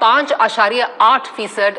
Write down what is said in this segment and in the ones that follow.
5.8%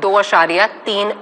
2.3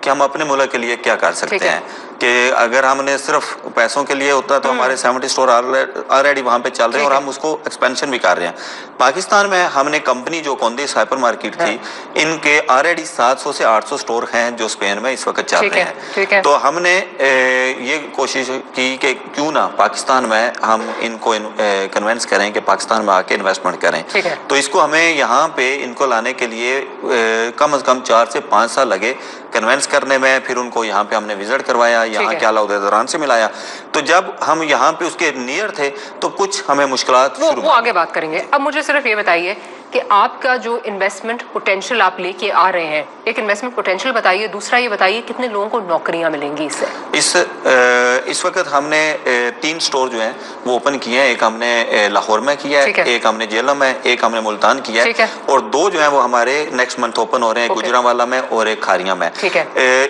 کہ ہم اپنے ملک کے لیے کیا کر سکتے ہیں. کہ اگر ہم نے صرف پیسوں کے لیے ہوتا تو ہمارے 70 اسٹور آلریڈی وہاں پہ چل رہے ہیں اور ہم اس کو ایکسپینشن بھی کر رہے ہیں. پاکستان میں ہم نے کمپنی جو کوندیس ہائپر مارکیٹ تھی, ان کے آلریڈی 700 سے 800 اسٹور ہیں جو اسپین میں اس وقت چل رہے ہیں. تو ہم نے یہ کوشش کی کہ کیوں نہ پاکستان میں ہم ان کو کنونس کریں کہ پاکستان میں آ کے انویسٹمنٹ کریں. تو اس کو ہمیں یہاں پہ ان کو لانے کے لیے کم از کم 4 سے 5 سال لگے کنونس کرنے میں. پھر ان کو یہاں پہ ہم نے وزٹ کروایا, یہاں کے اعلیٰ عہدیداران سے ملایا. تو جب ہم یہاں پہ اس کے نیئر تھے تو کچھ ہمیں مشکلات وہ آگے بات کریں گے. اب مجھے صرف یہ بتائیے کہ آپ کا جو انویسٹمنٹ پوٹینشیل آپ لے کے آ رہے ہیں, ایک انویسٹمنٹ پوٹینشیل بتائیے, دوسرا یہ بتائیے کتنے لوگوں کو نوکریاں ملیں گی اس سے. اس وقت ہم نے 3 اسٹور جو ہیں وہ اوپن کیے ہیں. ایک ہم نے لاہور میں کیا ہے, ایک ہم نے جیلم ہے, ایک ہم نے ملتان کیا ہے, اور 2 جو ہیں وہ ہمارے نیکسٹ منتھ اوپن ہو رہے ہیں, گجرانوالہ میں اور ایک کھاریاں میں.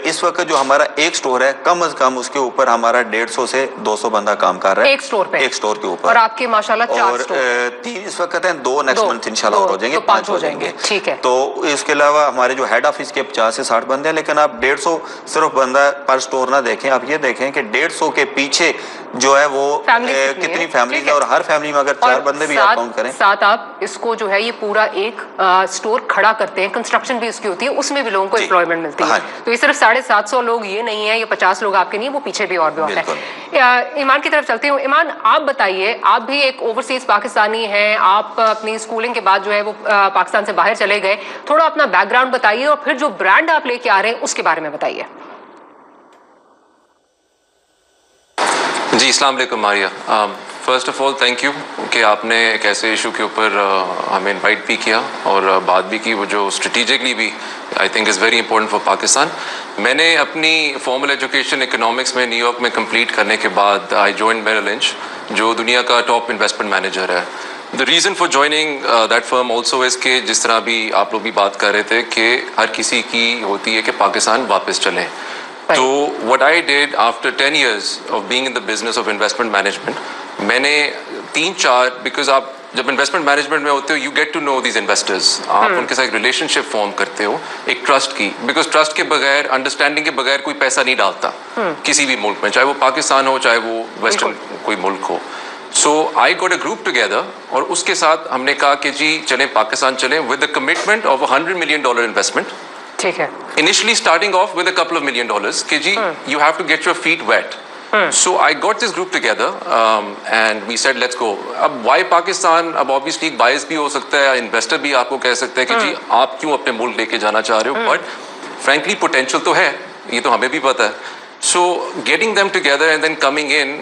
اس وقت جو ہمارا ایک اسٹور ہے کم از کم اس کے اوپر ہمارا 150 سے 200 بندہ کام کر رہا ہے ایک اسٹور کے اوپر. اور آپ کے ماشاءاللہ 4 اسٹور, 3 اس وقت ہیں, 2 نیکسٹ منتھ انشاءاللہ ہو جائیں گے, 5 ہو جائیں گے. ٹھیک ہے. تو اس کے علاوہ ہمارے جو ہیڈ آفس کے 50 سے 60 بندے ہیں, لیکن آپ 150 صرف بندہ پر اسٹور نہ دیکھیں, آپ یہ دیکھیں کہ 150 کے پیچھے جو ہے وہ کتنی فیملیز ہیں, اور ہر فیملی میں اگر 4 بندے بھی آپ کاؤنٹ کریں, ساتھ آپ اس کو جو ہے یہ پورا ایک اسٹور کھڑا کرتے ہیں, کنسٹرکشن بھی اس کی ہوتی ہے, اس میں بھی لوگوں کو امپلائمنٹ ملتی ہے. تو یہ صرف 750 لوگ یہ نہیں ہیں, یہ 50 لوگ آپ کے نہیں, وہ پیچھے بھی اور بھی ہوتے ہیں. ایمان کی طرف چلتی ہوں. ایمان, آپ بتائیے, آپ بھی ایک اوورسیز پاکستانی ہیں, آپ اپنی اسکولنگ کے بعد جو ہے وہ پاکستان سے باہر چلے گئے. تھوڑا اپنا بیک گراؤنڈ بتائیے, اور پھر جو برانڈ آپ لے کے آ رہے ہیں اس کے بارے میں بتائیے. جی السلام علیکم Maria. First of all thank you کہ آپ نے ایک ایسے ایشو کے اوپر ہمیں انوائٹ بھی کیا اور بات بھی کی, وہ جو اسٹریٹجکلی بھی I think is very important for Pakistan. میں نے اپنی فارمل ایجوکیشن اکنامکس میں نیو یارک میں کمپلیٹ کرنے کے بعد آئی جوائن میرل لنچ, جو دنیا کا ٹاپ انویسٹمنٹ مینیجر ہے. The reason for joining that firm also is کہ جس طرح بھی آپ لوگ بھی بات کر رہے تھے کہ ہر کسی کی ہوتی ہے کہ پاکستان واپس چلیں. تو what I did after 10 years of being in the business of investment management, میں نے 3-4 because آپ جب انویسٹمنٹ مینجمنٹ میں ہوتے ہو you get to know these investors, آپ ان کے ساتھ ریلیشن شپ فارم کرتے ہو ایک ٹرسٹ کی, بیکاز ٹرسٹ کے بغیر, انڈرسٹینڈنگ کے بغیر کوئی پیسہ نہیں ڈالتا کسی بھی ملک میں, چاہے وہ پاکستان ہو چاہے وہ ویسٹرن کوئی ملک ہو. سو آئی گوٹ اے گروپ ٹوگیدر, اور اس کے ساتھ ہم نے کہا کہ جی چلیں پاکستان چلیں with a commitment of $100 million investment. ٹھیک ہے. Initially starting off with a couple of $1 million کہ جی you have to get your feet wet. So I got this group together and we said let's go. اب why Pakistan, اب obviously ایک bias بھی ہو سکتا ہے, investor بھی آپ کو کہہ سکتے ہیں کہ جی آپ کیوں اپنے ملک لے کے جانا چاہ رہے ہو, but frankly potential تو ہے, یہ تو ہمیں بھی پتہ ہے. So getting them together and then coming in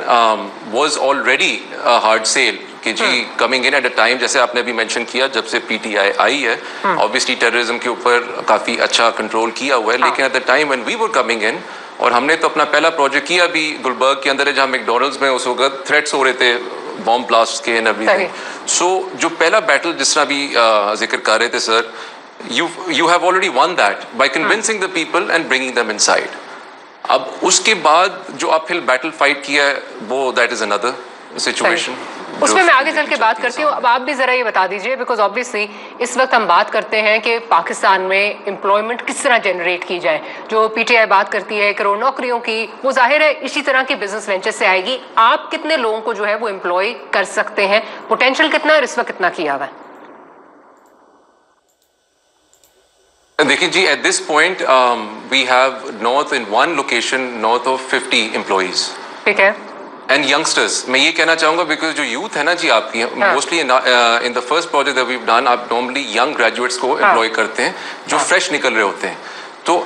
was already a hard sale کہ جی coming in at a time, جیسے آپ نے ابھی مینشن کیا جب سے پی ٹی آئی آئی ہے, obviously ٹیررزم کے اوپر کافی اچھا کنٹرول کیا ہوا ہے, لیکن at the time when we were coming in, اور ہم نے تو اپنا پہلا پروجیکٹ کیا بھی گلبرگ کے اندر ہے جہاں میکڈونلڈز میں اس وقت تھریٹس ہو رہے تھے بام بلاسٹ کے اینڈ ایوریتھنگ. سو جو پہلا بیٹل جس طرح بھی ذکر کر رہے تھے سر, you have already won that by convincing the people and bringing them inside. اب اس کے بعد جو اپ ہل بیٹل فائٹ کیا ہے وہ دیٹ از another situation. اس میں آگے چل کے بات کرتی ہوں. اب آپ بھی ذرا یہ بتا دیجئے, بیکاز آبویسلی اس وقت ہم بات کرتے ہیں کہ پاکستان میں امپلائمنٹ کس طرح جنریٹ کی جائے. جو پی ٹی آئی بات کرتی ہے کروڑ نوکریوں کی, وہ ظاہر ہے اسی طرح کی بزنس وینچر سے آئے گی. آپ کتنے لوگوں کو جو ہے وہ امپلائی کر سکتے ہیں, پوٹینشیل کتنا ہے اور اس وقت کتنا کیا ہوا ہے؟ دیکھیں جی at this point we have north in one location north of 50 employees. ٹھیک ہے. اینڈ یگسٹرز, میں یہ کہنا چاہوں گا بیکاز جو یوتھ ہے نا جی آپ کی, mostly in the first project that we have done, آپ نارملی ینگ گریجویٹس کو امپلائی کرتے ہیں جو فریش نکل رہے ہوتے ہیں. تو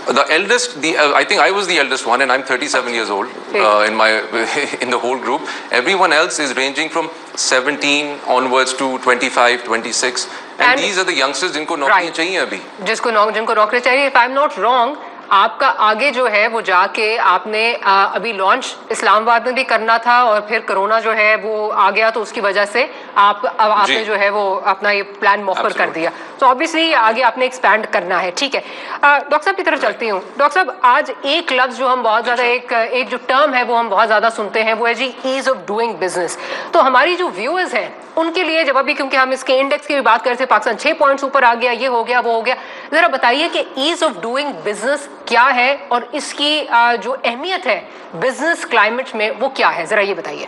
the eldest, I think I was the eldest one and I'm 37 years old in the whole group. Everyone else is ranging from 17 onwards to 25, 26 and these are the youngsters جن کو نوکریاں چاہیے ابھی, جن کو نوکری چاہیے. if I'm not wrong, آپ کا آگے جو ہے وہ جا کے آپ نے ابھی لانچ اسلام آباد میں بھی کرنا تھا, اور پھر کرونا جو ہے وہ آ گیا تو اس کی وجہ سے آپ نے جو ہے وہ اپنا یہ پلان موخر کر دیا. تو آبویسلی آگے آپ نے ایکسپینڈ کرنا ہے. ٹھیک ہے. ڈاکٹر صاحب کی طرف چلتی ہوں. ڈاکٹر صاحب, آج ایک لفظ جو ہم بہت زیادہ ایک جو ٹرم ہے وہ ہم بہت زیادہ سنتے ہیں, وہ ہے جی ایز آف ڈوئنگ بزنس. تو ہماری جو ویورز ہیں ان کے لیے, جب ابھی کیونکہ ہم اس کے انڈیکس کی بھی بات کرتے ہیں, پاکستان 6 پوائنٹس اوپر آ گیا, یہ ہو گیا وہ ہو گیا, ذرا بتائیے کہ ایز آف ڈوئنگ بزنس کیا ہے اور اس کی جو اہمیت ہے بزنس کلائمیٹ میں وہ کیا ہے، ذرا یہ بتائیے.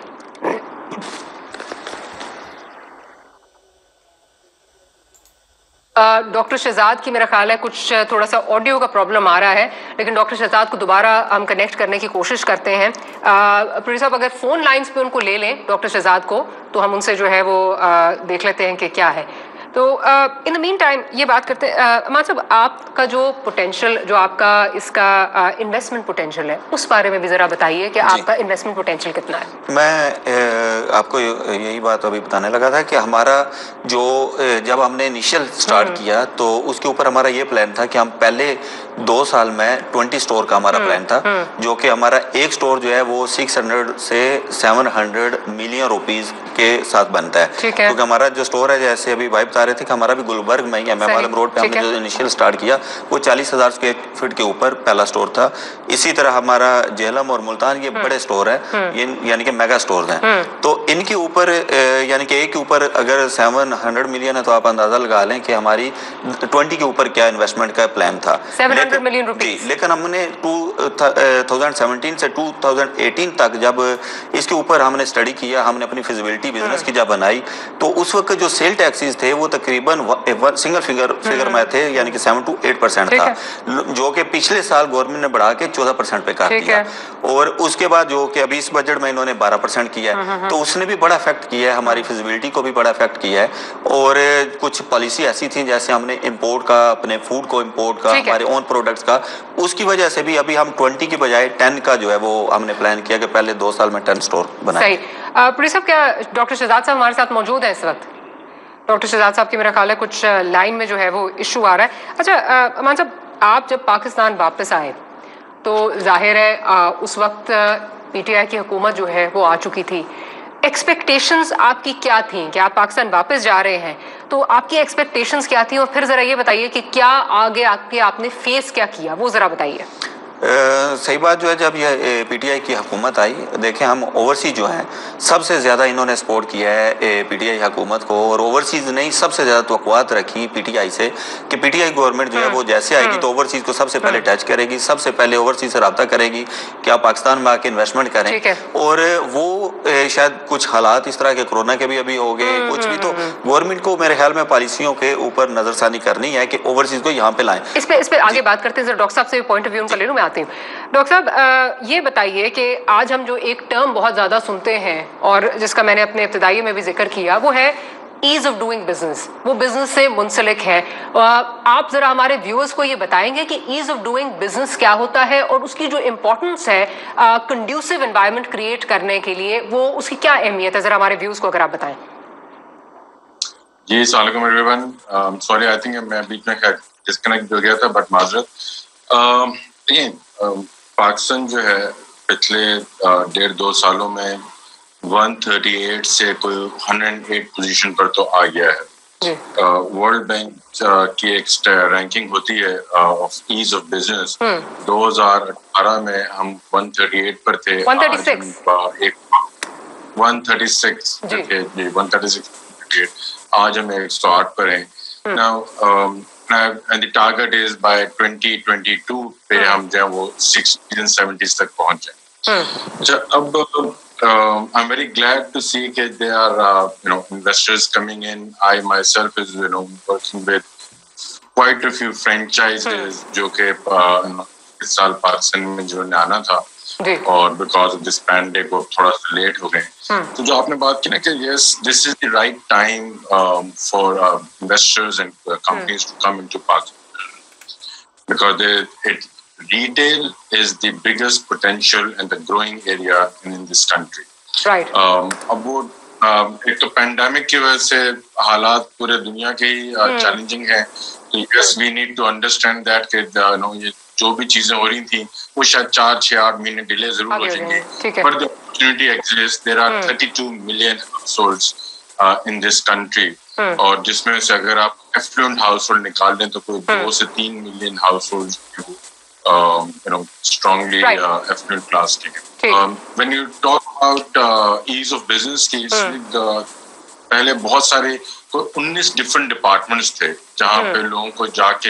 ڈاکٹر شہزاد کی میرا خیال ہے کچھ تھوڑا سا آڈیو کا پرابلم آ رہا ہے، لیکن ڈاکٹر شہزاد کو دوبارہ ہم کنیکٹ کرنے کی کوشش کرتے ہیں. پروڈیوسر صاحب اگر فون لائنز پہ ان کو لے لیں ڈاکٹر شہزاد کو، تو ہم ان سے جو ہے وہ دیکھ لیتے ہیں کہ کیا ہے. تو ان دا مین ٹائم یہ بات کرتے ہیں امان صاحب، آپ کا جو پوٹینشیل، جو آپ کا اس کا انویسٹمنٹ پوٹینشیل ہے، اس بارے میں بھی ذرا بتائیے کہ آپ کا انویسٹمنٹ پوٹینشیل کتنا ہے. میں آپ کو یہی بات ابھی بتانے لگا تھا کہ ہمارا جو جب ہم نے انیشیل سٹارٹ کیا تو اس کے اوپر ہمارا یہ پلان تھا کہ ہم پہلے 2 سال میں 20 سٹور کا ہمارا پلان تھا، جو کہ ہمارا ایک سٹور جو ہے وہ 600 سے 700 ملین روپیز کے ساتھ بنتا ہے. کیونکہ ہمارا جو سٹور ہے، جیسے ابھی بھائی بتا رہے تھے کہ ہمارا بھی گلبرگ میں ہی ہے، محمد روڈ پہ ہم نے جو انیشیل سٹارٹ کیا وہ 40,000 اسکوائر فٹ کے اوپر پہلا سٹور تھا. اسی طرح ہمارا جہلم اور ملتان یہ بڑے سٹور ہیں، یعنی کہ میگا سٹورز ہیں. تو ان کے اوپر یعنی کہ ایک کے اوپر اگر 700 ملین ہے تو آپ اندازہ لگا لیں کہ ہماری 20 کے اوپر کیا انویسٹمنٹ کا پلان تھا. 700 ملین روپیز. لیکن ہم نے 2017 سے 2018 تک جب اس کے اوپر ہم نے اسٹڈی کیا، ہم نے اپنی فیزیبلٹی بزنس کی جب بنائی، تو اس وقت جو سیل ٹیکسیز تھے وہ تقریباً سنگل فگر میں تھے، یعنی کہ 7 to 8% تھا، جو کہ پچھلے سال گورنمنٹ نے بڑھا کے 14% پہ کر دیا. اور اس کے بعد جو کہ ابھی اس بجٹ میں انہوں نے 12% کیا ہے، تو اس نے بھی بڑا افیکٹ کیا ہے، ہماری فیزیبلٹی کو بھی بڑا افیکٹ کیا ہے. اور کچھ پالیسی ایسی تھیں جیسے ہم نے امپورٹ کا، اپنے فوڈ کو امپورٹ کا، ہمارے اون پروڈکٹس کا، اس کی وجہ سے بھی ابھی ہم 20 کی بجائے 10 کا جو ہے وہ ہم نے پلان کیا کہ پہلے 2 سال میں 10 سٹور بنائیں. صحیح. پولیس صاحب، کیا ڈاکٹر شہزاد صاحب ہمارے ساتھ موجود ہیں اس وقت؟ ڈاکٹر شہزاد صاحب کی میرا خیال ہے کچھ لائن میں جو ہے وہ ایشو آ رہا ہے. اچھا امان صاحب، آپ جب پاکستان واپس آئے تو ظاہر ہے اس وقت پی ٹی آئی کی حکومت جو ہے وہ آ چکی تھی. ایکسپیکٹیشنز آپ کی کیا تھیں کہ آپ پاکستان واپس جا رہے ہیں، تو آپ کی ایکسپیکٹیشنز کیا تھیں؟ اور پھر ذرا یہ بتائیے کہ کیا آگے آپ نے فیس کیا کیا، وہ ذرا بتائیے. صحیح بات جو ہے، جب یہ پی ٹی آئی کی حکومت آئی، دیکھیں ہم اوورسیز جو ہیں سب سے زیادہ انہوں نے سپورٹ کیا ہے پی ٹی آئی حکومت کو، اور اوورسیز نے سب سے زیادہ توقعات رکھی پی ٹی آئی سے کہ پی ٹی آئی گورنمنٹ جو ہے وہ جیسے آئے گی تو اوورسیز کو سب سے پہلے ٹچ کرے گی، سب سے پہلے اوورسیز سے رابطہ کرے گی کہ آپ پاکستان میں آ کے انویسٹمنٹ کریں. اور وہ شاید کچھ حالات اس طرح کے کورونا کے بھی ابھی ہو گئے کچھ بھی، تو گورنمنٹ کو میرے خیال میں پالیسیوں کے اوپر نظر ثانی کرنی ہے کہ اوورسیز کو یہاں پہ لائیں. اس پہ آگے بات کرتے ہیں. ڈاکٹر صاحب سے پوائنٹ آف ویو ان کا لے لوں، میں آتی ہوں. ڈاکٹر صاحب یہ بتائیے کہ آج ہم جو ایک ٹرم بہت زیادہ سنتے ہیں اور جس کا میں نے اپنے ابتدائی میں بھی ذکر کیا، وہ ہے ایز آف ڈوئنگ بزنس. وہ بزنس سے منسلک ہے. آپ ذرا ہمارے ویورز کو یہ بتائیں گے کہ ایز آف ڈوئنگ بزنس کیا ہوتا ہے اور اس کی جو امپورٹنس ہے کنڈیوسو انوائرمنٹ کریٹ کرنے کے لیے، وہ اس کی کیا اہمیت ہے، ذرا ہمارے ویورز کو اگر آپ بتائیں. جی السلام علیکم every one. Sorry I think میں بیچ میں ڈسکنیکٹ ہو گیا تھا، بٹ معذرت. پاکستان جو ہے پچھلے 1.5-2 سالوں میں 138 سے کوئی 108 پوزیشن پر تو آ گیا ہے. ورلڈ بینک کی ایک رینکنگ ہوتی ہے آف ایز آف بزنس. 2018 میں ہم 138 پر تھے. 136 آج ہم 108 پر ہیں. And the target is by 2022 پہ ہم جو ہے وہ 60-70 تک پہنچ جائیں. اب I'm very glad to see that there are investors coming in. I myself is working with quite a few franchises جو کہ اس سال پاکستان میں جو آنا تھا اور بیکاز آف دس پینڈیمک وہ تھوڑا سا لیٹ ہو گئے. تو جو آپ نے بات کی نا کہ yes this is the right time for investors and companies to come into Pakistan because retail is the biggest potential and the growing area in this country. Right. اب وہ ایک تو پینڈیمک کی وجہ سے حالات پورے دنیا کے ہی چیلنجنگ ہیں. Yes, we need to understand that کہ یہ جو بھی چیزیں ہو رہی تھیں وہ شاید 4-6-8 مہینے ڈیلے ضرور ہو جائیں گے. But the opportunity exists. There are 32 million households in this country. اور جس میں سے اگر آپ affluent household نکال دیں تو کوئی 2 سے 3 million households strongly affluent class کے ہیں. When you talk about ease of business کی پہلے بہت سارے 19 different departments تھے جہاں پہ لوگوں کو جا کے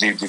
the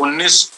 19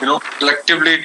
collectively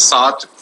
7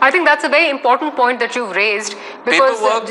I think that's a very important point that you've raised, because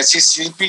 SECP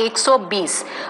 120।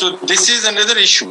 So this is another issue.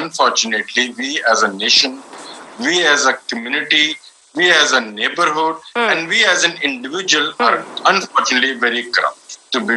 Unfortunately, we as a nation, we as a community, we as a neighborhood, and we as an individual are unfortunately very corrupt. To be,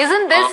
isn't this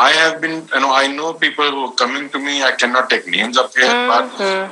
I have been, I know people who are coming to me. I cannot take names up here, but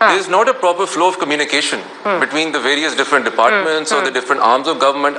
There is not a proper flow of communication between the various different departments or the different arms of government.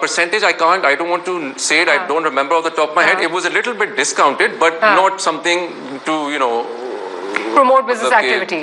percentage. I don't want to say it. I don't remember off the top of my head. It was a little bit discounted, but not something to promote business activity.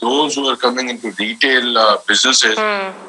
those who are coming into retail businesses,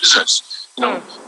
business, you know,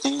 3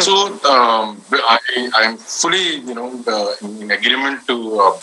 So I am fully, in agreement to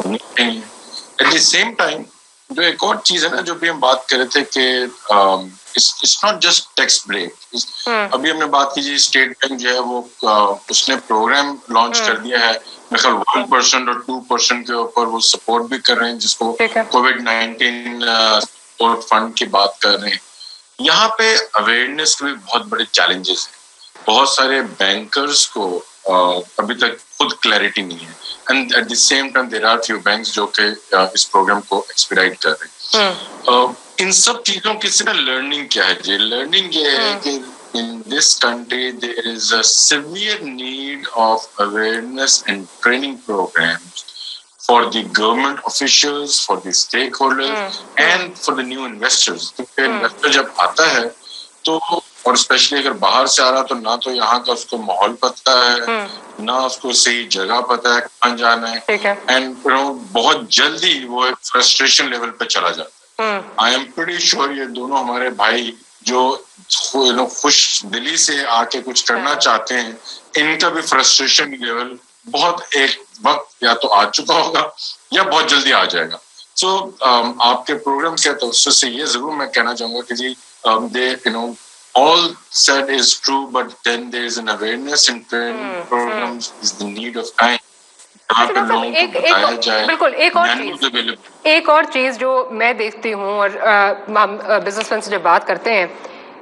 At the same time, جو ایک اور چیز ہے نا جو بھی ہم بات کر رہے تھے کہ it's not just tax break. ابھی ہم نے بات کی جی اسٹیٹ بینک جو ہے وہ اس نے پروگرام لانچ کر دیا ہے میرے خیال 1% اور 2% کے اوپر وہ سپورٹ بھی کر رہے ہیں جس کو کووڈ-19 سپورٹ فنڈ کی بات کر رہے ہیں. یہاں پہ اویئرنیس کے بھی بہت بڑے چیلنجز ہیں. بہت سارے بینکرز کو ابھی تک خود کلیئرٹی نہیں ہے and at the same time there are few banks جو کہ اس پروگرام کو ایکسپیڈائٹ کر رہے ہیں. ان سب چیزوں کی سے لرننگ کیا ہے جی؟ لرننگ یہ ہے کہ in this country there is a severe need of awareness and training programs for the government officials, for the stakeholders and for the new investors. کیونکہ انویسٹر جب آتا ہے تو اور اسپیشلی اگر باہر سے آ رہا تو نہ تو یہاں کا اس کو ماحول پتہ ہے نہ اس کو صحیح جگہ پتہ ہے کہاں جانا ہے اینڈ بہت جلدی وہ ایک فرسٹریشن لیول پہ چلا جاتا ہے. آئی ایم پریٹی شیور یہ دونوں ہمارے بھائی جو خوش دلی سے آ کے کچھ کرنا چاہتے ہیں ان کا بھی فرسٹریشن لیول بہت ایک وقت یا تو آ چکا ہوگا یا بہت جلدی آ جائے گا. سو آپ کے پروگرام کے توسط سے یہ ضرور میں کہنا چاہوں گا کہ جی all said is true but then there is an awareness and training programs is the need of time. بالکل ایک اور چیز جو میں دیکھتی ہوں اور بزنس مین سے جب بات کرتے ہیں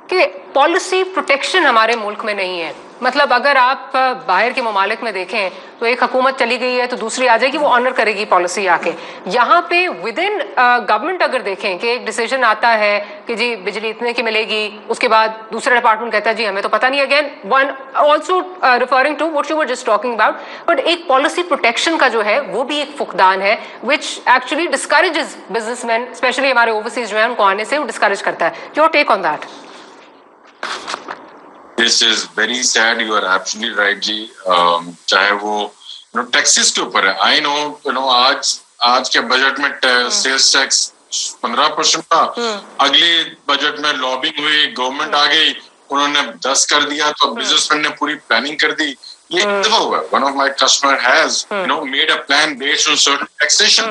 کہ پالیسی پروٹیکشن ہمارے ملک میں نہیں ہے. مطلب اگر آپ باہر کے ممالک میں دیکھیں تو ایک حکومت چلی گئی ہے تو دوسری آ جائے گی وہ آنر کرے گی پالیسی آ کے. یہاں پہ ود ان گورنمنٹ اگر دیکھیں کہ ایک ڈیسیجن آتا ہے کہ جی بجلی اتنے کی ملے گی اس کے بعد دوسرا ڈپارٹمنٹ کہتا ہے جی ہمیں تو پتہ نہیں. Again one also referring to what you were just talking about but ایک پالیسی پروٹیکشن کا جو ہے وہ بھی ایک فقدان ہے which actually discourages businessmen especially ہمارے اوورسیز جو ہیں ان کو آنے سے وہ ڈسکریج کرتا ہے. Your take on that? This is very sad. You are absolutely right, جی. چاہے وہ ٹیکسز کے اوپر ہے. I know آج کے بجٹ میں سیلز ٹیکس 15% تھا. اگلی بجٹ میں لابنگ ہوئی گورنمنٹ آ گئی انہوں نے 10 کر دیا تو بزنس مین نے پوری پلاننگ کر دی. یہ ایک دفعہ ہوا. One of my customer has made a plan based on certain taxation.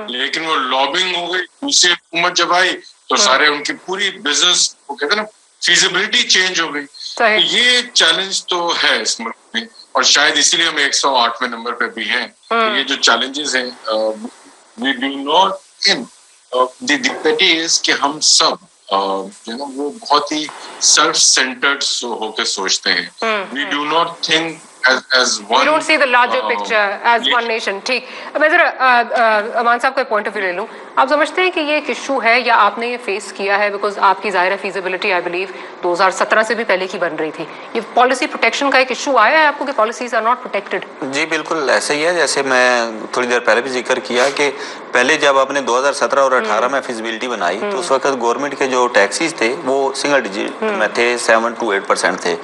لیکن وہ لابنگ ہو گئی دوسری حکومت جب آئی تو سارے ان کی پوری بزنس وہ کہتے ہیں نا فیزیبلٹی چینج ہو گئی. یہ چیلنج تو ہے اس ملک میں اور شاید اسی لیے ہم 108ویں نمبر پہ بھی ہیں. یہ جو چیلنجز ہیں we do not the petty is کہ ہم سب وہ بہت ہی سیلف سینٹرڈ ہو کے سوچتے ہیں. we do not think as one. We don't see the larger picture as one nation. ٹھیک. میں ذرا امان صاحب کا پوائنٹ آف ویو لے لوں. آپ سمجھتے ہیں کہ یہ ایک ایشو ہے یا آپ نے یہ فیس کیا ہے بیکاز آپ کی ظاہر فیزیبلٹی آئی بلیو 2017 سے بھی پہلے کی بن رہی تھی. یہ پالیسی پروٹیکشن کا ایک ایشو آیا ہے آپ کو کہ پالیسیز آر ناٹ پروٹیکٹڈ؟ جی بالکل ایسا ہی ہے. جیسے میں تھوڑی دیر پہلے بھی ذکر کیا کہ پہلے جب آپ نے 2017 اور 18 میں فیزیبلٹی بنائی تو اس وقت گورنمنٹ کے جو ٹیکسیز تھے وہ سنگل ڈیجٹ میں تھے 7 to 8% تھے.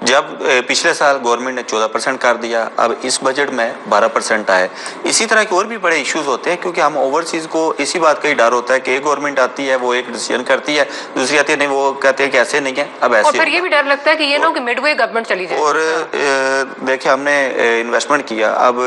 جب پچھلے سال گورنمنٹ نے 14% کر دیا اب اس بجٹ میں 12% آئے. اسی طرح کے اور بھی بڑے ایشوز ہوتے ہیں کیونکہ ہم اوورسیز کو اسی بات کا ہی ڈر ہوتا ہے کہ ایک گورنمنٹ آتی ہے وہ ایک ڈیسیژن کرتی ہے دوسری آتی ہے نہیں وہ کہتے ہیں کہ ایسے نہیں ہے اب ایسے. اور پھر یہ بھی ڈر لگتا ہے کہ یہ نہ کہ مڈ وے گورنمنٹ چلی جائے. اور دیکھیں ہم نے انویسٹمنٹ کیا اب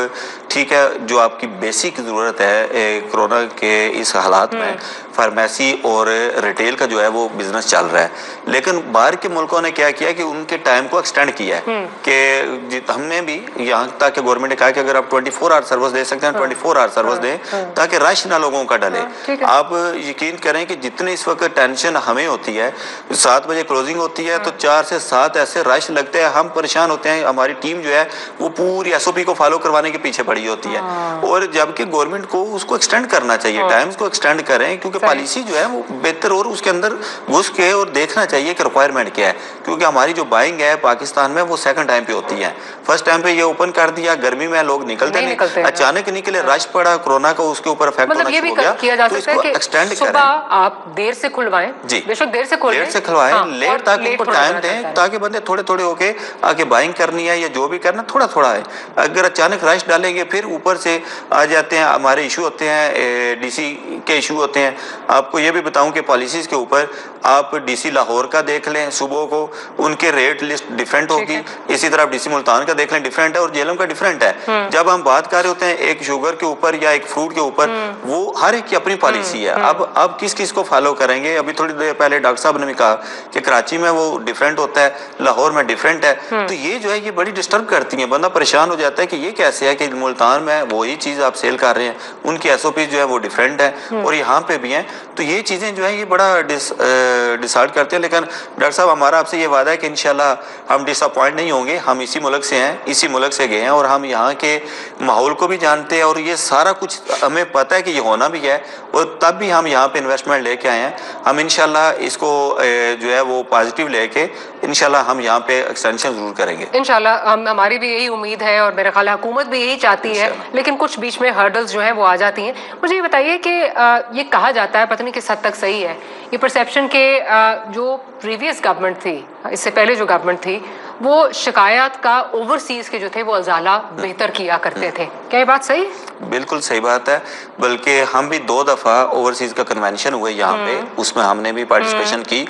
ٹھیک ہے جو آپ کی بیسک ضرورت ہے کرونا کے اس حالات میں فارمیسی اور ریٹیل کا جو ہے وہ بزنس چل رہا ہے. لیکن باہر کے ملکوں نے کیا کیا کہ ان کے ٹائم کو ایکسٹینڈ کیا ہے کہ ہم نے بھی یہاں تک گورنمنٹ نے کہا کہ اگر آپ 24 آور سروس دے سکتے ہیں 24 آور سروس دیں تاکہ رش نہ لوگوں کا ڈلے. آپ یقین کریں کہ جتنی اس وقت ٹینشن ہمیں ہوتی ہے 7 بجے کلوزنگ ہوتی ہے تو 4 سے 7 ایسے رش لگتے ہیں ہم پریشان ہوتے ہیں. ہماری ٹیم جو ہے وہ پوری SOP کو فالو کروانے کے پیچھے پڑی ہوتی ہے اور جبکہ گورنمنٹ کو اس کو ایکسٹینڈ کرنا چاہیے ٹائمز کو ایکسٹینڈ کریں کیونکہ پالیسی جو ہے وہ بہتر اور اس کے اندر گھس کے اور دیکھنا چاہیے کہ ریکوائرمنٹ کیا ہے کیونکہ ہماری جو بائنگ ہے پاکستان میں وہ سیکنڈ ٹائم پہ ہوتی ہے. فرسٹ ٹائم پہ یہ اوپن کر دیا گرمی میں لوگ نکلتے نہیں اچانک نکلے رش پڑا کورونا کا اس کے اوپر افیکٹ ہونا شروع ہو گیا تو اس کو ایکسٹینڈ کریں. صبح آپ دیر سے کھلوائیں جی بے شک دیر سے کھلوائیں لیٹ تاکہ ان کو ٹائم دیں تاکہ بندے تھوڑے تھوڑے ہو کے آگے بائنگ کرنی ہے یا جو بھی کرنا تھوڑا تھوڑا ہے. اگر اچانک رش ڈالیں گے پھر اوپر سے آ جاتے ہیں ہمارے ایشو ہوتے ہیں DC کے ایشو ہوتے ہیں آپ کو یہ بھی بتاؤں کہ پالیسیز کے اوپر آپ ڈی سی لاہور کا دیکھ لیں صوبوں کو، ان کے ریٹ لسٹ ڈیفرنٹ ہوگی، اسی طرح ڈی سی ملتان کا دیکھ لیں ڈیفرنٹ ہے، اور جیلم کا ڈیفرنٹ ہے۔ جب ہم بات کر رہے ہوتے ہیں ایک شوگر کے اوپر یا ایک فروٹ کے اوپر، وہ ہر ایک کی اپنی پالیسی ہے۔ اب کس کو فالو کریں گے؟ ابھی تھوڑی دیر پہلے ڈاکٹر صاحب نے بھی کہا کہ کراچی میں وہ ڈیفرنٹ ہوتا ہے، لاہور میں ڈیفرنٹ ہے، تو یہ جو ہے یہ بڑی ڈسٹرب کرتی ہیں، بندہ پریشان ہو جاتا ہے کہ یہ کیسے ہے کہ ملتان میں وہی چیز آپ سیل کر رہے ہیں، ان کی ایس او پی جو ہے وہ ڈیفرنٹ ہے اور یہاں پہ بھی ہیں، تو یہ چیزیں جو ہیں یہ بڑا ڈسارڈ کرتے ہیں۔ لیکن ڈاکٹر صاحب ہمارا آپ سے یہ وعدہ ہے کہ انشاءاللہ ہم ڈس اپوائنٹ نہیں ہوں گے، ہم اسی ملک سے ہیں، اسی ملک سے گئے ہیں، اور ہم یہاں کے ماحول کو بھی جانتے ہیں، اور یہ سارا کچھ ہمیں پتہ ہے کہ یہ ہونا بھی ہے، اور تب بھی ہم یہاں پہ انویسٹمنٹ لے کے آئے ہیں۔ ہم انشاءاللہ اس کو جو ہے وہ پازیٹیو لے کے انشاءاللہ ہم یہاں پہ ایکسٹینشن ضرور کریں گے انشاءاللہ۔ ہماری بھی یہی امید ہے، اور میرا خیال ہے حکومت بھی یہی چاہتی ہے، لیکن کچھ بیچ میں ہرڈلز جو ہیں وہ آ جاتی ہیں۔ مجھے یہ بتائیے کہ یہ کہا جاتا ہے، پتہ نہیں کس حد تک صحیح ہے، یہ پرسیپشن کہ جو پریویس گورنمنٹ تھی، اس سے پہلے جو گورنمنٹ تھی، وہ شکایات کا اوورسیز کے جو تھے وہ ازالہ بہتر کیا کرتے تھے، کیا یہ بات صحیح؟ بالکل صحیح بات ہے، بلکہ ہم بھی 2 دفعہ اوورسیز کا کنونشن ہوئے یہاں پہ، اس میں ہم نے بھی پارٹیسپیشن کی۔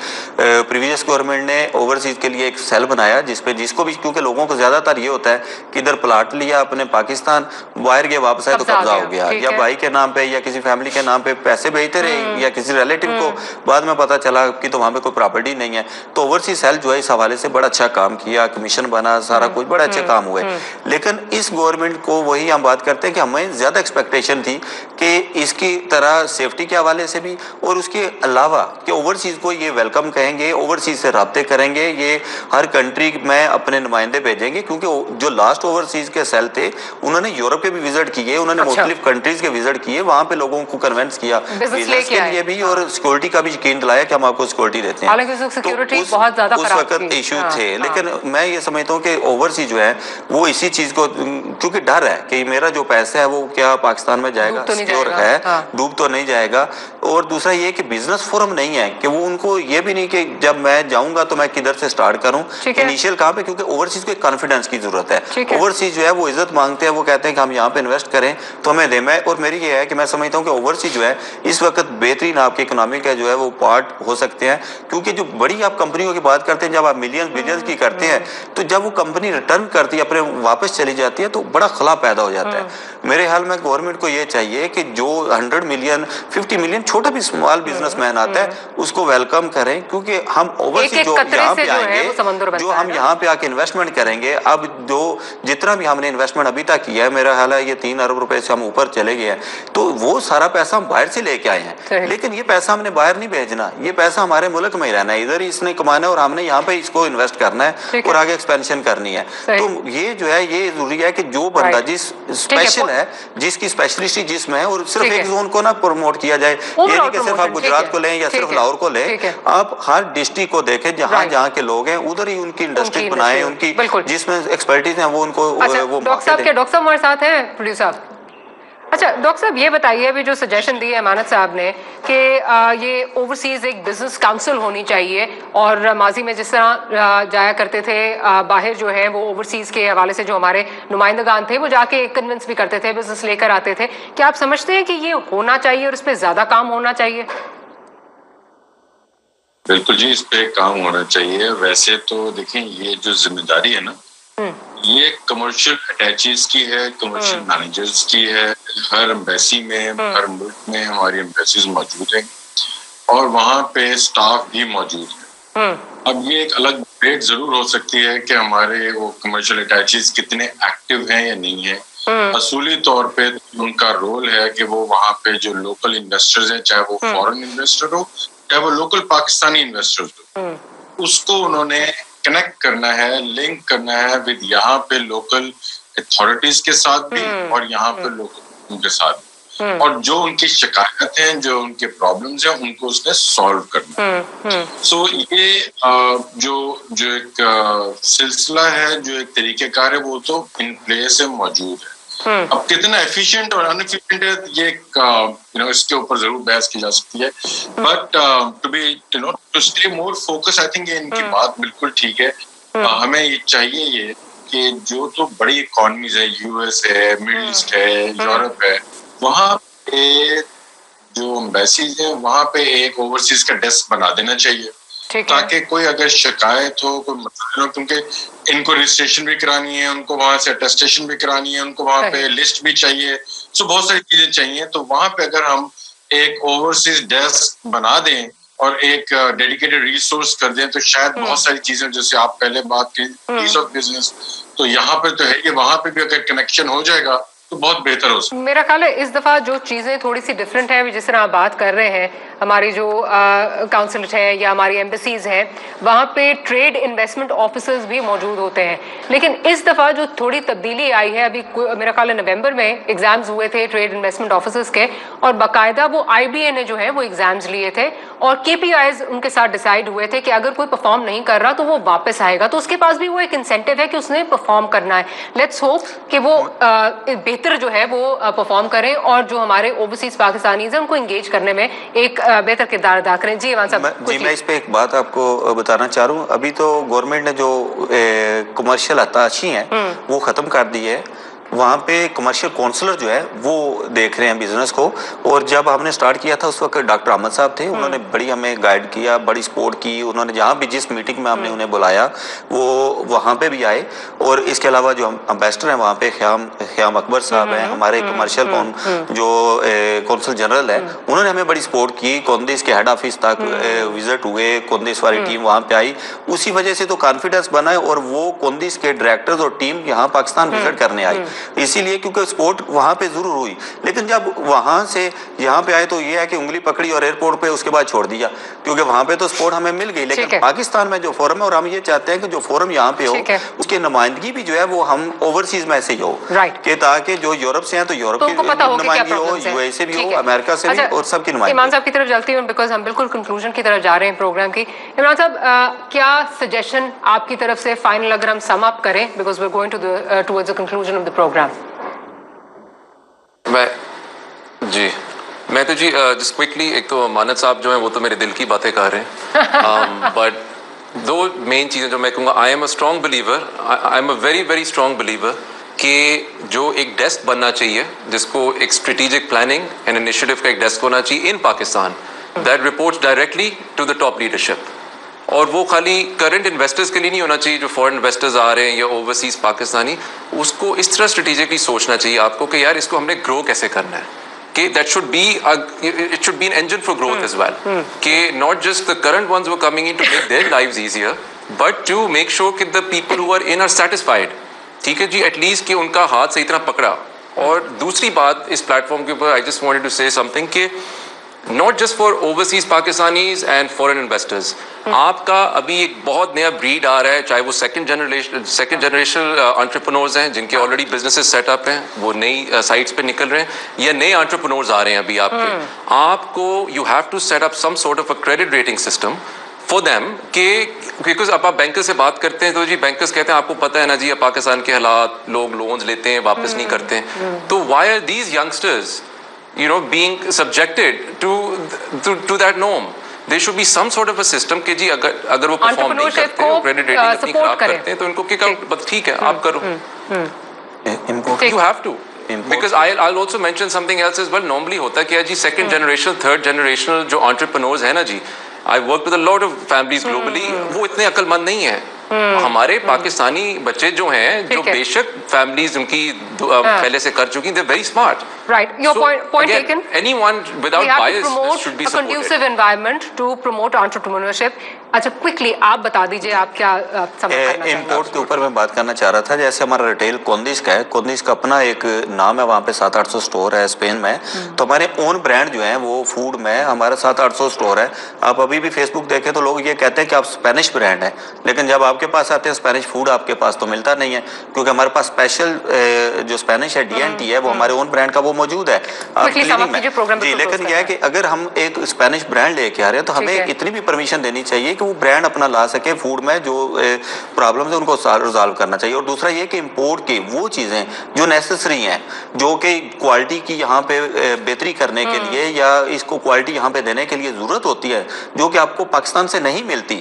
پریویس گورنمنٹ نے اوورسیز کے لیے ایک سیل بنایا جس کو بھی، کیونکہ لوگوں کو زیادہ تر یہ ہوتا ہے کہ ادھر پلاٹ لیا اپنے پاکستان، باہر گئے واپس آئے تو قبضہ ہو گیا، یا بھائی کے نام پہ یا کسی فیملی کے نام پہ پیسے بھیجتے رہے، یا کسی ریلیٹیو کو بعد میں پتہ چلا کہ تو وہاں پہ کوئی پراپرٹی نہیں ہے۔ تو اوورسیز سیل جو ہے اس حوالے سے بڑا اچھا کام کیا، کمیشن بنا، سارا کچھ بڑا اچھے کام ہوئے۔ لیکن اس گورنمنٹ کو وہی ہم بات کرتے ہیں کہ ہمیں زیادہ ایکسپیکٹیشن تھی کہ اس کی طرح سیفٹی کے حوالے سے بھی، اور اس کے علاوہ کہ اوورسیز کو یہ ویلکم کہیں گے، اوورسیز سے رابطے کریں گے، یہ ہر کنٹری میں اپنے نمائندے بھیجیں گے، کیونکہ جو لاسٹ اوورسیز کے سیل تھے انہوں نے یورپ کے بھی وزٹ کیے، انہوں نے مختلف کنٹریز کے وزٹ کیے، وہاں پہ لوگوں کو کنونس کیا بزنس کے لیے بھی، اور سیکورٹی کا بھی یقین دلایا کہ ہم آپ کو سیکورٹی دیتے ہیں۔ اس وقت ایشو تھے، لیکن میں یہ سمجھتا ہوں کہ اوورسیز جو ہے وہ اسی چیز کو، کیونکہ ڈر ہے کہ میرا جو پیسہ ہے وہ کیا پاکستان میں جائے گا، سیکیور ہے، ڈوب تو نہیں جائے گا، اور دوسرا یہ کہ بزنس فورم نہیں ہے کہ وہ ان کو یہ بھی نہیں کہ جب میں جاؤں گا تو میں کدھر سے سٹارٹ کروں، انیشیل کہاں پہ، کیونکہ اوورسیز کو ایک کانفیڈنس کی ضرورت ہے۔ اوورسیز جو ہے وہ عزت مانگتے ہیں، وہ کہتے ہیں کہ ہم یہاں پہ انویسٹ کریں تو ہمیں دیں، اور میری یہ ہے کہ میں سمجھتا ہوں کہ اوورسیز جو ہے اس وقت بہترین آپ کے اکنامی کا جو ہے وہ پارٹ ہو سکتے ہیں، کیونکہ جو بڑی آپ کمپنیوں کی بات کرتے ہیں، جب آپ ملینز بلینز کی کرتے ہیں تو جب وہ کمپنی ریٹرن کرتی ہے، اپنے واپس چلی جاتی ہے، تو بڑا خلا پیدا ہو جاتا ہے۔ میرے حال میں گورنمنٹ کو یہ چاہیے کہ جو 100 ملین 50 ملین چھوٹا بھی اسمال بزنس مین آتا ہے اس کو ویلکم کریں، کیونکہ ہم اوورسیز جو یہاں پہ آئیں گے، جو ہم یہاں پہ آ کے انویسٹمنٹ کریں گے، اب جو جتنا بھی ہم نے انویسٹمنٹ ابھی تک کیا ہے، میرا حال ہے یہ 3 ارب روپے سے ہم اوپر چلے گئے ہیں، تو وہ سارا پیسہ ہم باہر سے لے کے آئے ہیں، لیکن یہ پیسہ ہم نے باہر نہیں بھیجنا، یہ پیسہ ہمارے ملک میں ہی رہنا ہے، ادھر ہی اس نے کمانا ہے، اور ہم نے یہاں پہ اس کو انویسٹ کرنا ہے اور آگے ایکسپینشن کرنی ہے۔ تو یہ جو ہے یہ ضروری ہے کہ جو بندہ جس اسپیشل ہے، جس کی اسپیشلسٹی جس میں ہے، اور صرف ایک زون کو نہ پروموٹ کیا جائے، یہ نہیں کہ صرف آپ گجرات کو لیں یا صرف لاہور کو لیں، آپ ہر ڈسٹرکٹ کو دیکھیں، جہاں جہاں کے لوگ ہیں ادھر ہی ان کی انڈسٹری بنائیں، ان کی جس میں ایکسپرٹیز ہیں وہ ان کو وہ ڈاکٹر صاحب کیا ڈاکٹر صاحب ہمارے ساتھ ہیں پروڈیوسر صاحب؟ اچھا ڈاکٹر صاحب یہ بتائیے، ابھی جو سجیشن دی ہے امانت صاحب نے کہ یہ اوورسیز ایک بزنس کاؤنسل ہونی چاہیے، اور ماضی میں جس طرح جایا کرتے تھے باہر جو ہے وہ اوورسیز کے حوالے سے جو ہمارے نمائندگان تھے وہ جا کے کنونس بھی کرتے تھے، بزنس لے کر آتے تھے، کیا آپ سمجھتے ہیں کہ یہ ہونا چاہیے اور اس پہ زیادہ کام ہونا چاہیے؟ بالکل جی، اس پہ کام ہونا چاہیے۔ ویسے تو دیکھیں یہ جو ذمہ داری ہے نا، یہ کمرشل اٹیچیز کی ہے، کمرشل مینیجرز کی ہے، ہر ایمبیسی میں، ہر ملک میں ہماری ایمبیسیز موجود ہیں، اور وہاں پہ سٹاف بھی موجود ہے۔ اب یہ ایک الگ ڈیبیٹ ضرور ہو سکتی ہے کہ ہمارے وہ کمرشل اٹیچیز کتنے ایکٹیو ہیں یا نہیں ہیں۔ اصولی طور پہ ان کا رول ہے کہ وہ وہاں پہ جو لوکل انویسٹرز ہیں، چاہے وہ فورن انویسٹر ہو چاہے وہ لوکل پاکستانی انویسٹرز ہو، اس کو انہوں نے کنیکٹ کرنا ہے، لنک کرنا ہے ود یہاں پہ لوکل اتھارٹیز کے ساتھ بھی اور یہاں پہ لوکل ان کے ساتھ بھی، اور جو ان کی شکایت ہیں، جو ان کے پرابلمز ہیں، ان کو اس نے سالو کرنا۔ سو یہ جو ایک سلسلہ ہے، جو ایک طریقہ کار ہے، وہ تو ان پلیس ہے، موجود ہے۔ اب کتنا ایفیشینٹ اور ان ایفیشینٹ ہے یہ اس کے اوپر ضرور بحث کی جا سکتی ہے، but to stay more focus, I think ان کی بات بالکل ٹھیک ہے۔ ہمیں یہ چاہیے یہ کہ جو تو بڑی اکانومیز ہے، یو ایس ہے، مڈل ایسٹ ہے، یورپ ہے، وہاں پہ جو ایمبیسیز ہیں وہاں پہ ایک اوورسیز کا ڈیسک بنا دینا چاہیے, تاکہ کوئی اگر شکایت ہو, کوئی مسئلہ ہو, کیونکہ ان کو رجسٹریشن بھی کرانی ہے, ان کو وہاں سے اٹیسٹیشن بھی کرانی ہے, ان کو وہاں پہ لسٹ بھی چاہیے, سو بہت ساری چیزیں چاہیے. تو وہاں پہ اگر ہم ایک اوورسیز ڈیسک بنا دیں اور ایک ڈیڈیکیٹڈ ریسورس کر دیں تو شاید بہت ساری چیزیں, جیسے آپ پہلے بات کی پیس آف بزنس, تو یہاں پہ تو ہے کہ وہاں پہ بھی اگر کنیکشن ہو جائے گا تو بہت بہتر ہو سکتا ہے. میرا خیال ہے اس دفعہ جو چیزیں تھوڑی سی ڈفرینٹ ہیں, جس طرح آپ بات کر رہے ہیں, ہماری جو کاؤنسلٹ ہے یا ہماری ایمبیسیز ہیں وہاں پہ ٹریڈ انویسٹمنٹ آفیسرز بھی موجود ہوتے ہیں. لیکن اس دفعہ جو تھوڑی تبدیلی آئی ہے, ابھی میرا خیال ہے نومبر میں ایگزامز ہوئے تھے ٹریڈ انویسٹمنٹ آفیسرز کے, اور باقاعدہ وہ IBA نے جو ہے وہ ایگزامز لیے تھے اور KPIs ان کے ساتھ ڈیسائیڈ ہوئے تھے کہ اگر کوئی پرفارم نہیں کر رہا تو وہ واپس آئے گا, تو اس کے پاس بھی وہ ایک انسینٹیو ہے کہ اس نے پرفارم کرنا ہے. لیٹس ہوپ کہ وہ بہتر جو ہے وہ پرفارم کریں اور جو ہمارے اوورسیز پاکستانیز ہیں ان کو انگیج کرنے میں ایک بہتر کردار ادا کریں. جی ایمان صاحب. جی میں اس پہ ایک بات آپ کو بتانا چاہ رہا ہوں. ابھی تو گورنمنٹ نے جو کمرشل اتاشی ہیں وہ ختم کر دی ہے, وہاں پہ کمرشل کونسلر جو ہے وہ دیکھ رہے ہیں بزنس کو. اور جب ہم نے سٹارٹ کیا تھا اس وقت ڈاکٹر احمد صاحب تھے, انہوں نے بڑی ہمیں گائیڈ کیا, بڑی سپورٹ کی. انہوں نے جہاں بھی جس میٹنگ میں ہم نے انہیں بلایا وہ وہاں پہ بھی آئے. اور اس کے علاوہ جو امبیسڈر ہیں وہاں پہ خیام اکبر صاحب ہیں, ہمارے کمرشل جو کونسل جنرل ہے, انہوں نے ہمیں بڑی سپورٹ کی. کوندیس کے ہیڈ آفس تک وزٹ ہوئے, کوندیس والی ٹیم وہاں پہ آئی. اسی وجہ سے تو کانفیڈنس بنا ہے, اور وہ کوندیس کے ڈائریکٹرز اور ٹیم یہاں پاکستان وزٹ کرنے آئی اسی لیے کیونکہ سپورٹ وہاں پہ ضرور ہوئی. لیکن جب وہاں سے یہاں پہ آئے تو یہ ہے کہ انگلی پکڑی اور ایئرپورٹ پہ اس کے بعد چھوڑ دیا, کیونکہ وہاں پہ تو سپورٹ ہمیں مل گئی. لیکن پاکستان میں جو فورم ہے, اور ہم یہ چاہتے ہیں کہ جو فورم یہاں پہ ہو اس کی نمائندگی بھی جو ہے وہ ہم اوورسیز میں سے ہی ہو, کہ تاکہ جو یورپ سے ہیں تو یورپ کی نمائندگی ہو, USA سے بھی ہو, امریکہ سے بھی, اور سب کی نمائندگی. ایمان صاحب کی طرف چلتی ہوں بیکاز ہم بالکل کنکلوژن کی طرف جا رہے ہیں پروگرام کی. ایمان صاحب کیا سجیشن آپ کی طرف سے فائنل اگر ہم سم اپ کریں, because we are going towards the conclusion of the programme. میں تو جی جسٹ کوئکلی, ایک تو مانت صاحب جو ہیں وہ تو میرے دل کی باتیں کر رہے ہیں, بٹ دو مین چیزیں جو میں کہوں گا, I am a very very strong believer کہ جو ایک ڈیسک بننا چاہیے جس کو ایک اسٹریٹجک پلاننگ اینڈ انیشیٹو کا ایک ڈیسک ہونا چاہیے in Pakistan that reports directly to the top leadership. اور وہ خالی کرنٹ انویسٹرز کے لیے نہیں ہونا چاہیے جو فورن انویسٹرز آ رہے ہیں یا اوورسیز پاکستانی, اس کو اس طرح اسٹریٹجکلی سوچنا چاہیے آپ کو کہ یار اس کو ہم نے گرو کیسے کرنا ہے, کہ that should be an engine for growth as well, کہ not just the current ones who are coming in to make their lives easier but to make sure کہ the people who are in are satisfied. ٹھیک ہے جی, at least کہ ان کا ہاتھ صحیح طرح پکڑا. اور دوسری بات اس پلیٹ فارم کے اوپر I just wanted to say something کہ not just for overseas Pakistanis and foreign investors, آپ کا ابھی ایک بہت نیا بریڈ آ رہا ہے, چاہے وہ سیکنڈ جنریشنل انٹرپرنورز ہیں جن کے آلریڈی بزنسز سیٹ اپ ہیں, وہ نئی سائٹس پہ نکل رہے ہیں, یا نئے انٹرپرنورز آ رہے ہیں ابھی آپ کے. آپ کو you have to set up some sort of a credit rating system for them, کہ بیکاز اب آپ بینکر سے بات کرتے ہیں تو جی بینکرز کہتے ہیں آپ کو پتہ ہے نا جی پاکستان کے حالات, لوگ لونز لیتے ہیں واپس نہیں کرتے, تو why are these youngsters being subjected to that norm? There should be some sort of a system کہ جی اگر وہ پرفارم نہیں کرتے, وہ کریڈٹ ریٹنگ اپنی خراب کرتے ہیں تو ان کو کک آؤٹ, بس ٹھیک ہے آپ کرو. You have to. Because I'll also mention something else as well. Normally ہوتا ہے کہ جی سیکنڈ جنریشنل تھرڈ جنریشنل جو انٹرپرنورز ہیں نا جی, I worked with a lot of families globally, وہ اتنے عقل مند نہیں ہیں. ہمارے پاکستانی بچے جو ہیں, جو بے شک فیملیز ان کی پہلے سے کر چکی, they're very smart. Right, your point taken. Anyone without bias should be supported. A conducive environment to promote entrepreneurship. اچھا کوئکلی آپ بتا دیجئے آپ کیا سمجھ کرنا چاہتے ہیں. امپورٹ کے اوپر میں بات کرنا چاہ رہا تھا. جیسے ہمارا ریٹیل کوندیس کا ہے, کوندیس کا اپنا ایک نام ہے, وہاں پہ 700-800 سٹور ہے اسپین میں. تو ہمارے اون برانڈ جو ہیں وہ فوڈ میں ہمارا 700-800 سٹور ہے. آپ ابھی بھی فیس بک دیکھیں تو لوگ یہ کہتے ہیں کہ آپ اسپینش برانڈ ہیں, لیکن جب آپ کے پاس آتے ہیں اسپینش فوڈ آپ کے پاس تو ملتا نہیں ہے, کیونکہ ہمارے پاس اسپیشل جو اسپینش ہے DNT ہے وہ ہمارے اون برانڈ کا وہ موجود ہے جی. لیکن یہ ہے کہ اگر ہم ایک اسپینش برانڈ لے کے آ رہے ہیں تو ہمیں اتنی بھی پرمیشن دینی چاہیے کہ وہ برانڈ اپنا لا سکے فوڈ میں, جو پرابلمز ہیں ان کو ریزالو کرنا چاہیے. اور دوسرا یہ کہ امپورٹ کی وہ چیزیں جو نیسسری ہیں, جو کہ کوالٹی کی یہاں پہ بہتری کرنے کے لیے یا اس کو کوالٹی یہاں پہ دینے کے لیے ضرورت ہوتی ہے, جو کہ آپ کو پاکستان سے نہیں ملتی,